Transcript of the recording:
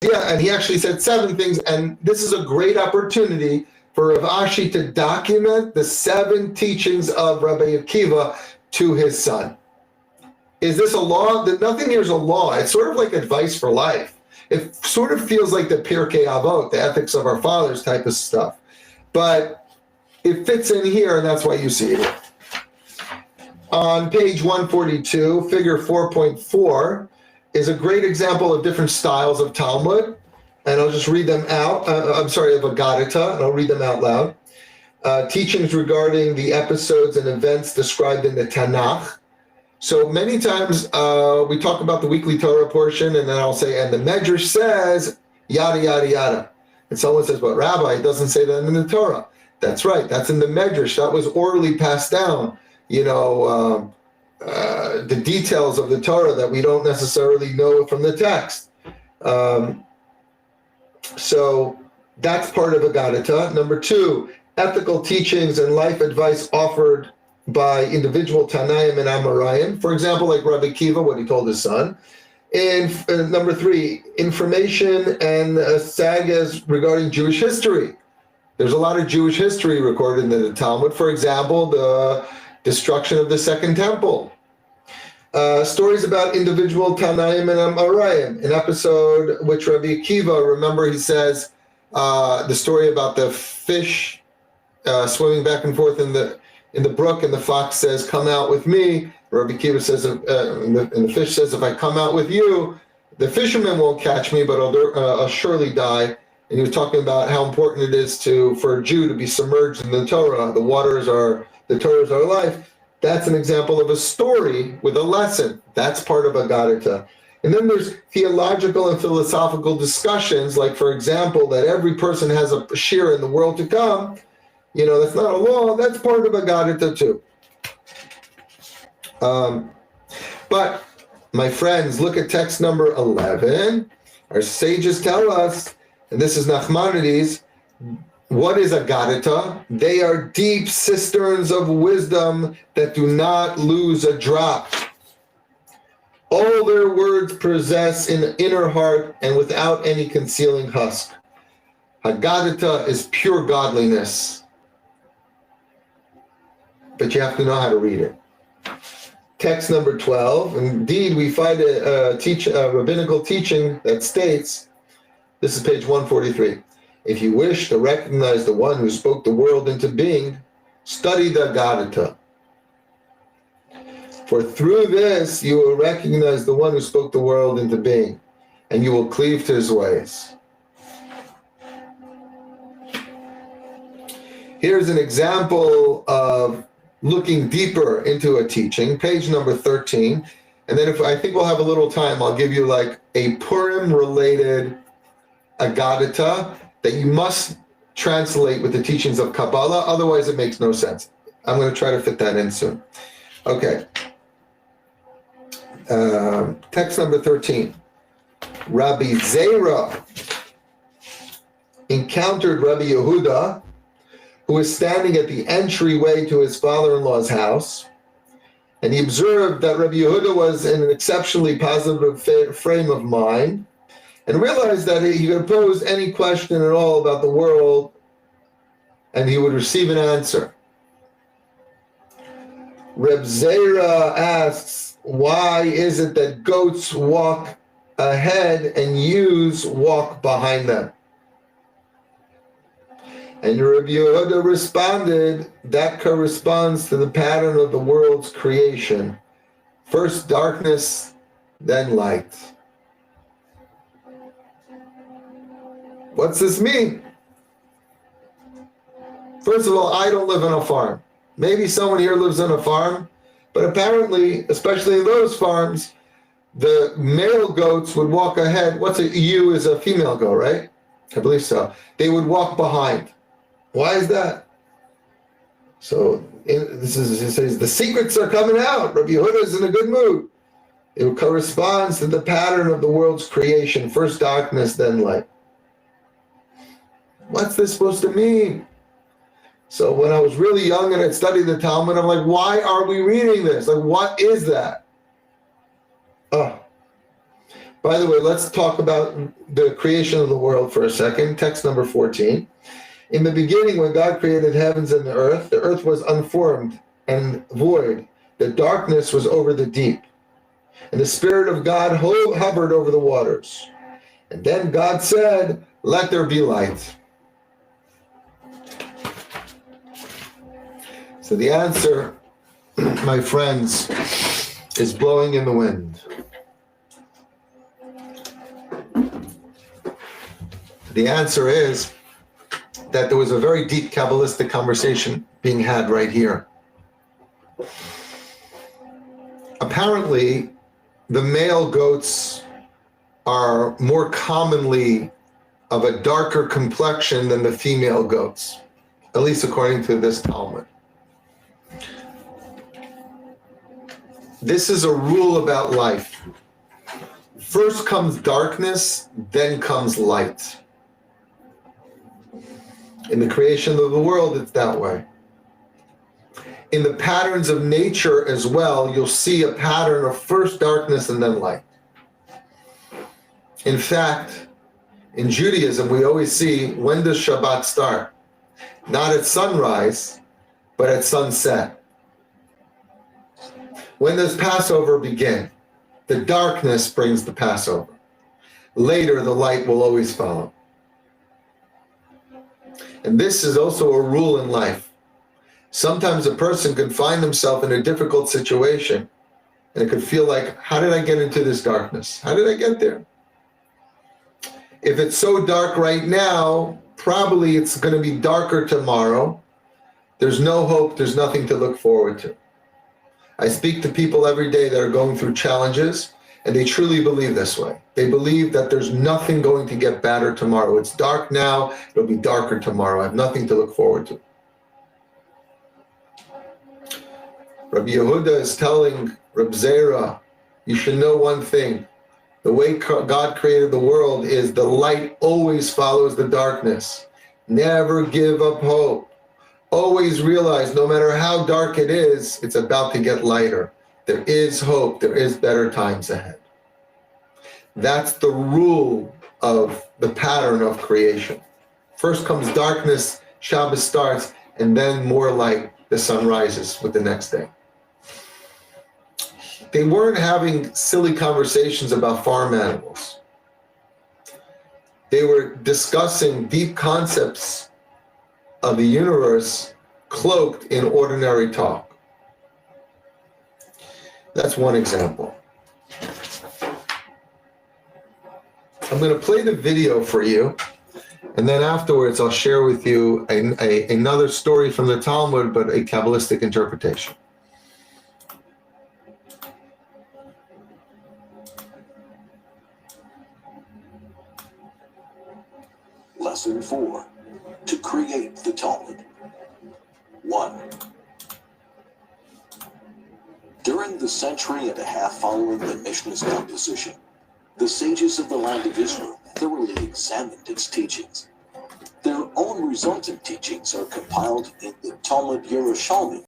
yeah, and he actually said 7 things, and this is a great opportunity for Rav Ashi to document the 7 teachings of Rabbi Akiva to his son. Is this a law? Nothing here is a law. It's sort of like advice for life. It sort of feels like the Pirkei Avot, the ethics of our fathers type of stuff. But it fits in here, and that's why you see it. On page 142, figure 4.4 is a great example of different styles of Talmud. And I'll just read them out. Of Agadita, and I'll read them out loud. Teachings regarding the episodes and events described in the Tanakh. So many times we talk about the weekly Torah portion, and then I'll say, and the Medrash says, yada, yada, yada. And someone says, but Rabbi, it doesn't say that in the Torah. That's right. That's in the Medrash. That was orally passed down. The details of the Torah that we don't necessarily know from the text. So that's part of Agadita. Number 2, ethical teachings and life advice offered by individual Tanaim and Amoraim. For example, like Rabbi Akiva, what he told his son. And number 3, information and sagas regarding Jewish history. There's a lot of Jewish history recorded in the Talmud. For example, the destruction of the Second Temple. Stories about individual Tanaim and Amoraim. An episode which Rabbi Akiva, remember he says, the story about the fish swimming back and forth in the brook, and the fox says, come out with me. Rabbi Akiva says, and the fish says, if I come out with you, the fisherman won't catch me, but I'll surely die. And he was talking about how important it is for a Jew to be submerged in the Torah. The Torah is our life. That's an example of a story with a lesson. That's part of Agadita. And then there's theological and philosophical discussions, like, for example, that every person has a share in the world to come. That's not a law. That's part of Agadita too. But, my friends, look at text number 11. Our sages tell us, and this is Nachmanides, what is Agadita? They are deep cisterns of wisdom that do not lose a drop. All their words possess an inner heart and without any concealing husk. Agadita is pure godliness. But you have to know how to read it. Text number 12. Indeed, we find a rabbinical teaching that states, this is page 143. If you wish to recognize the one who spoke the world into being, study the Agadita. For through this you will recognize the one who spoke the world into being, and you will cleave to his ways. Here's an example of looking deeper into a teaching, page number 13. And then if I think we'll have a little time, I'll give you like a Purim-related Agadita that you must translate with the teachings of Kabbalah, otherwise it makes no sense. I'm going to try to fit that in soon. Okay. Text number 13. Rabbi Zera encountered Rabbi Yehuda, who was standing at the entryway to his father-in-law's house, and he observed that Rabbi Yehuda was in an exceptionally positive frame of mind, and realized that he could pose any question at all about the world, and he would receive an answer. Reb Zera asks, why is it that goats walk ahead and ewes walk behind them? And Rabbi Yehuda responded, that corresponds to the pattern of the world's creation. First darkness, then light. What's this mean? First of all, I don't live on a farm. Maybe someone here lives on a farm, but apparently, especially in those farms, the male goats would walk ahead. What's a ewe is a female goat, right? I believe so. They would walk behind. Why is that? So it says the secrets are coming out. Rabbi Yehuda is in a good mood. It corresponds to the pattern of the world's creation. First darkness, then light. What's this supposed to mean? So when I was really young and I'd studied the Talmud, I'm like, why are we reading this? Like, what is that? Oh, By the way, let's talk about the creation of the world for a second. Text number 14. In the beginning, when God created heavens and the earth was unformed and void. The darkness was over the deep, and the Spirit of God hovered over the waters. And then God said, "Let there be light." So the answer, my friends, is blowing in the wind. The answer is that there was a very deep Kabbalistic conversation being had right here. Apparently, the male goats are more commonly of a darker complexion than the female goats, at least according to this Talmud. This is a rule about life. First comes darkness, then comes light. In the creation of the world, it's that way. In the patterns of nature as well, you'll see a pattern of first darkness and then light. In fact, in Judaism, we always see, when does Shabbat start? Not at sunrise, but at sunset. When does Passover begin? The darkness brings the Passover. Later, the light will always follow. And this is also a rule in life. Sometimes a person can find himself in a difficult situation, and it could feel like, how did I get into this darkness? How did I get there? If it's so dark right now, probably it's going to be darker tomorrow. There's no hope. There's nothing to look forward to. I speak to people every day that are going through challenges, and they truly believe this way. They believe that there's nothing going to get better tomorrow. It's dark now. It'll be darker tomorrow. I have nothing to look forward to. Rabbi Yehuda is telling Reb Zera, you should know one thing. The way God created the world is the light always follows the darkness. Never give up hope. Always realize no matter how dark it is, it's about to get lighter. There is hope. There is better times ahead. That's the rule of the pattern of creation. First comes darkness, Shabbos starts, and then more light, the sun rises with the next day. They weren't having silly conversations about farm animals. They were discussing deep concepts of the universe cloaked in ordinary talk. That's one example. I'm going to play the video for you, and then afterwards I'll share with you another story from the Talmud, but a Kabbalistic interpretation. Lesson 4. To create the Talmud. 1. During the century and a half following the Mishnah's composition, the sages of the land of Israel thoroughly examined its teachings. Their own resultant teachings are compiled in the Talmud Yerushalmi,